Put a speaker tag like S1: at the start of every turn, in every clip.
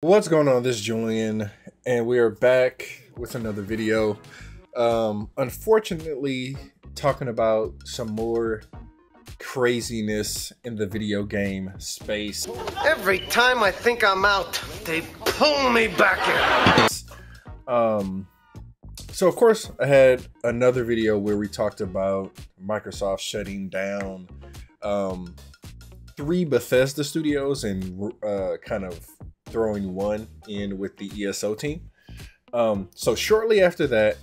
S1: What's going on? This is Julian, and we are back with another video. Unfortunately, talking about some more craziness in the video game space.
S2: Every time I think I'm out, they pull me back in.
S1: So of course, I had another video where we talked about Microsoft shutting down 3 Bethesda studios and kind of throwing one in with the ESO team. So shortly after that,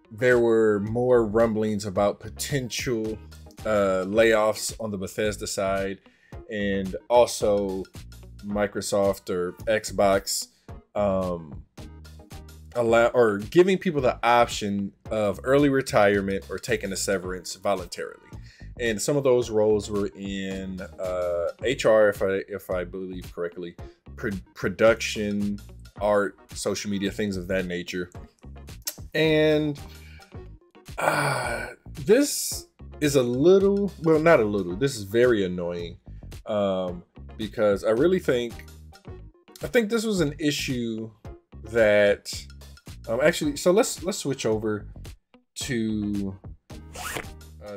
S1: there were more rumblings about potential layoffs on the Bethesda side, and also Microsoft or Xbox giving people the option of early retirement or taking a severance voluntarily. And some of those roles were in HR, if I believe correctly, production, art, social media, things of that nature. And this is this is very annoying, because I think this was an issue that actually. So let's switch over to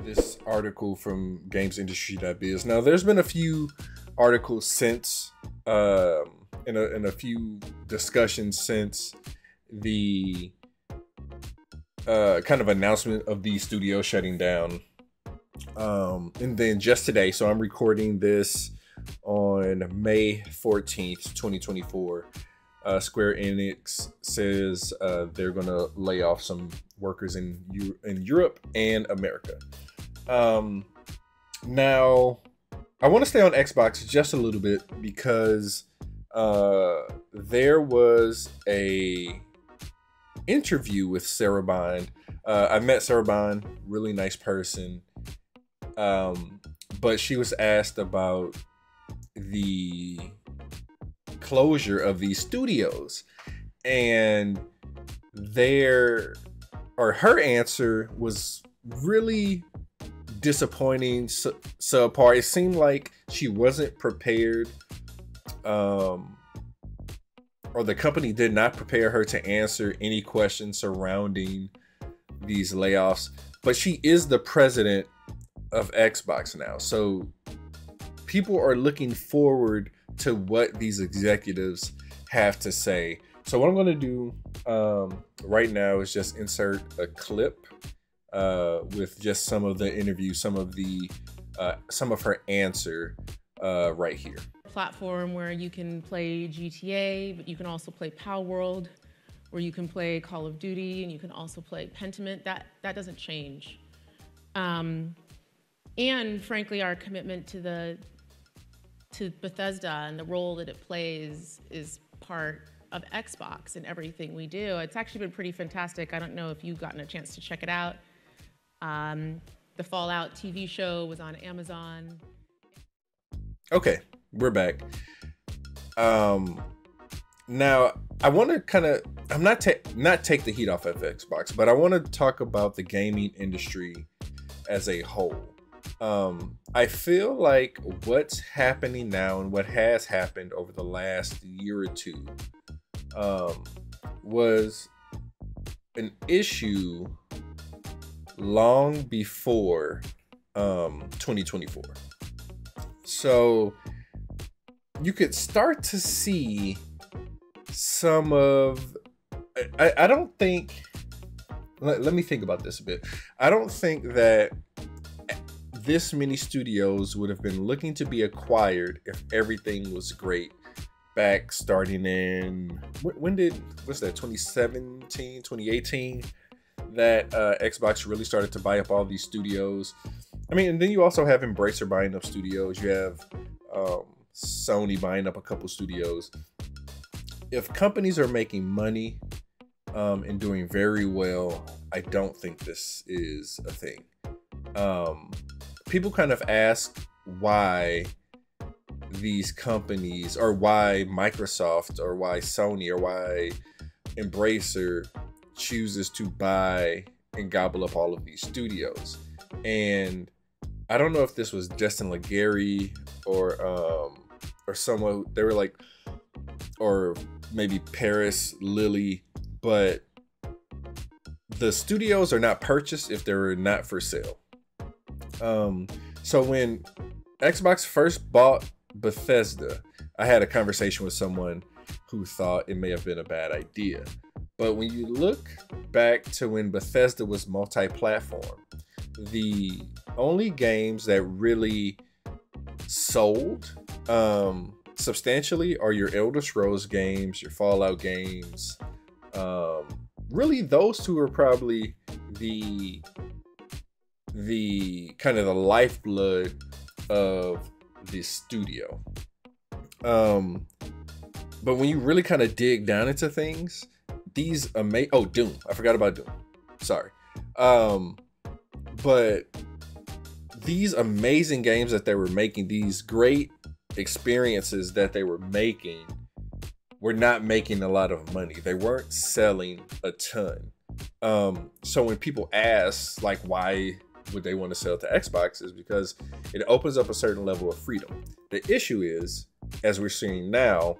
S1: this article from gamesindustry.biz. Now, there's been a few articles since, in a few discussions since the kind of announcement of these studios shutting down. And then just today, so I'm recording this on May 14th, 2024. Square Enix says they're going to lay off some workers in Europe and America. Now, I want to stay on Xbox just a little bit because there was a interview with Sarah Bond. I met Sarah Bond, really nice person. But she was asked about the closure of these studios, and her answer was really disappointing, subpar. It seemed like she wasn't prepared, or the company did not prepare her to answer any questions surrounding these layoffs. But she is the president of Xbox now, so people are looking forward to what these executives have to say. So what I'm going to do right now is just insert a clip with just some of the interview, some of her answer right here.
S3: Platform where you can play GTA, but you can also play Power World, where you can play Call of Duty, and you can also play Pentiment. That doesn't change. And frankly, our commitment to Bethesda and the role that it plays is part of Xbox in everything we do. It's actually been pretty fantastic. I don't know if you've gotten a chance to check it out. The Fallout TV show was on Amazon.
S1: Okay, we're back. Now I want to kind of, not take the heat off of Xbox, but I want to talk about the gaming industry as a whole. I feel like what's happening now and what has happened over the last year or two was an issue long before 2024. So you could start to see some of, I don't think, let me think about this a bit. I don't think that this many studios would have been looking to be acquired if everything was great back starting in, what's that, 2017, 2018, that Xbox really started to buy up all these studios. I mean, and then you also have Embracer buying up studios. You have Sony buying up a couple studios. If companies are making money and doing very well, I don't think this is a thing. People kind of ask why these companies, or why Microsoft, or why Sony, or why Embracer chooses to buy and gobble up all of these studios. And I don't know if this was Justin Legary or someone. They were like, or maybe Paris, Lily, but the studios are not purchased if they're not for sale. So when Xbox first bought Bethesda, I had a conversation with someone who thought it may have been a bad idea. But when you look back to when Bethesda was multi-platform, the only games that really sold substantially are your Elder Scrolls games, your Fallout games. Really, those two are probably the kind of the lifeblood of the studio. But when you really kind of dig down into things, these Doom. I forgot about Doom. Sorry. But these amazing games that they were making, these great experiences that they were making, were not making a lot of money. They weren't selling a ton. So when people ask, like, why would they want to sell to Xbox, is because it opens up a certain level of freedom. The issue is, as we're seeing now,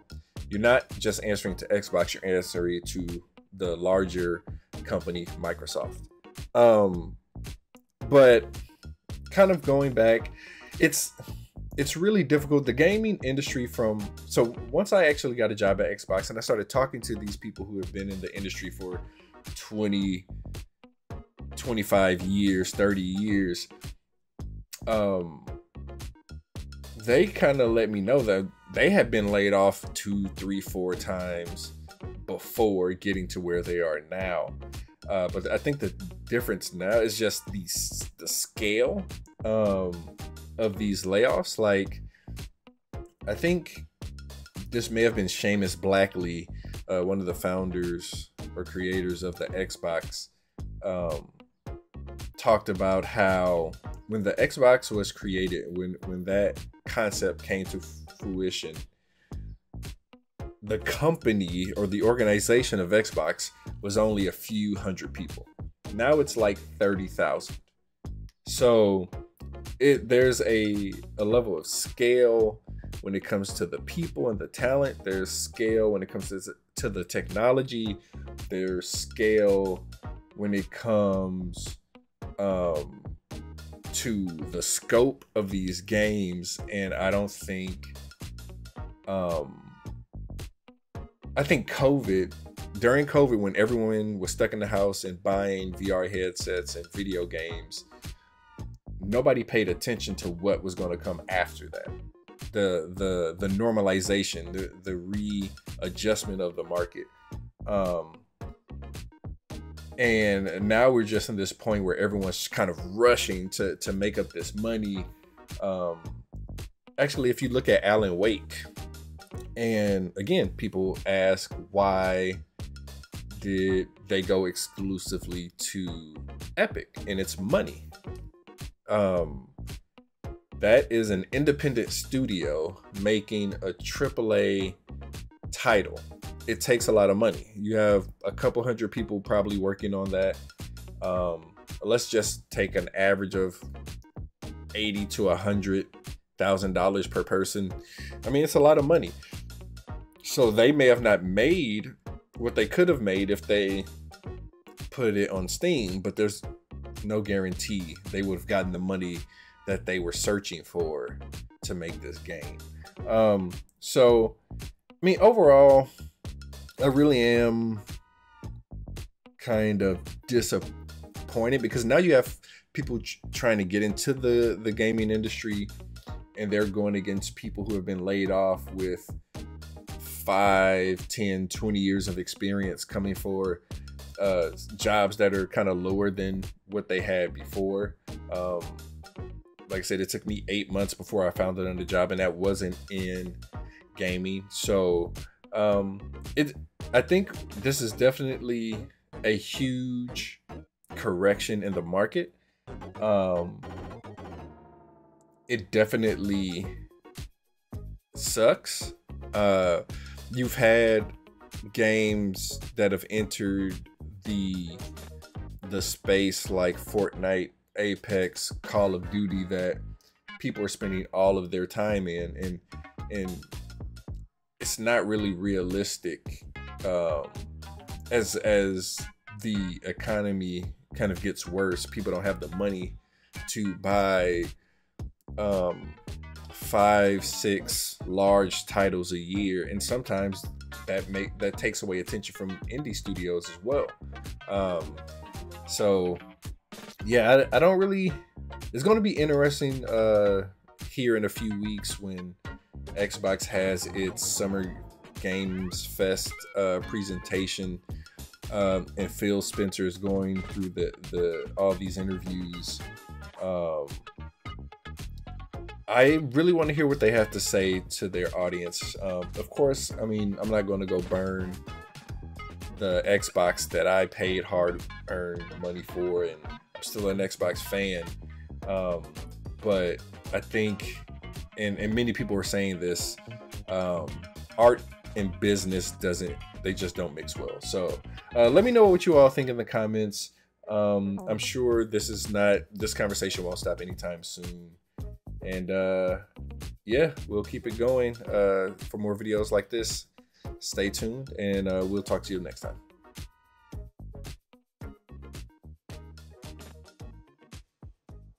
S1: you're not just answering to Xbox, you're answering to the larger company, Microsoft. But kind of going back, it's really difficult. The gaming industry so once I actually got a job at Xbox and I started talking to these people who have been in the industry for 20, 25 years, 30 years, they kind of let me know that they had been laid off 2, 3, 4 times before getting to where they are now. But I think the difference now is just the scale of these layoffs. Like, I think this may have been Seamus Blackley, one of the founders or creators of the Xbox, talked about how when the Xbox was created, when that concept came to fruition, the company or the organization of Xbox was only a few hundred people. Now it's like 30,000. So there's a level of scale when it comes to the people and the talent. There's scale when it comes to the technology. There's scale when it comes to the scope of these games. And I don't think I think during COVID, when everyone was stuck in the house and buying VR headsets and video games, nobody paid attention to what was going to come after that. The normalization, the readjustment of the market. And now we're just in this point where everyone's kind of rushing to make up this money. Actually, if you look at Alan Wake, and again, people ask, why did they go exclusively to Epic? And it's money. That is an independent studio making a AAA title. It takes a lot of money. You have a couple hundred people probably working on that. Let's just take an average of $80,000 to $100,000 per person. I mean, it's a lot of money. So they may have not made what they could have made if they put it on Steam, but there's no guarantee they would have gotten the money that they were searching for to make this game. So, I mean, overall, I really am kind of disappointed because now you have people trying to get into the gaming industry, and they're going against people who have been laid off with 5, 10, 20 years of experience, coming for jobs that are kind of lower than what they had before. Like I said, it took me 8 months before I found another job, and that wasn't in gaming. So I think this is definitely a huge correction in the market. It definitely sucks. You've had games that have entered the space like Fortnite, Apex, Call of Duty that people are spending all of their time in, and it's it's not really realistic as the economy kind of gets worse. People don't have the money to buy 5-6 large titles a year, and sometimes that takes away attention from indie studios as well. So yeah, I don't really. It's going to be interesting here in a few weeks when Xbox has its Summer Games Fest presentation, and Phil Spencer is going through all these interviews. I really want to hear what they have to say to their audience. Of course, I mean, I'm not going to go burn the Xbox that I paid hard-earned money for, and I'm still an Xbox fan. But I think, and many people are saying this, art and business just don't mix well. So let me know what you all think in the comments. I'm sure this conversation won't stop anytime soon. And yeah, we'll keep it going for more videos like this. Stay tuned, and we'll talk to you next time.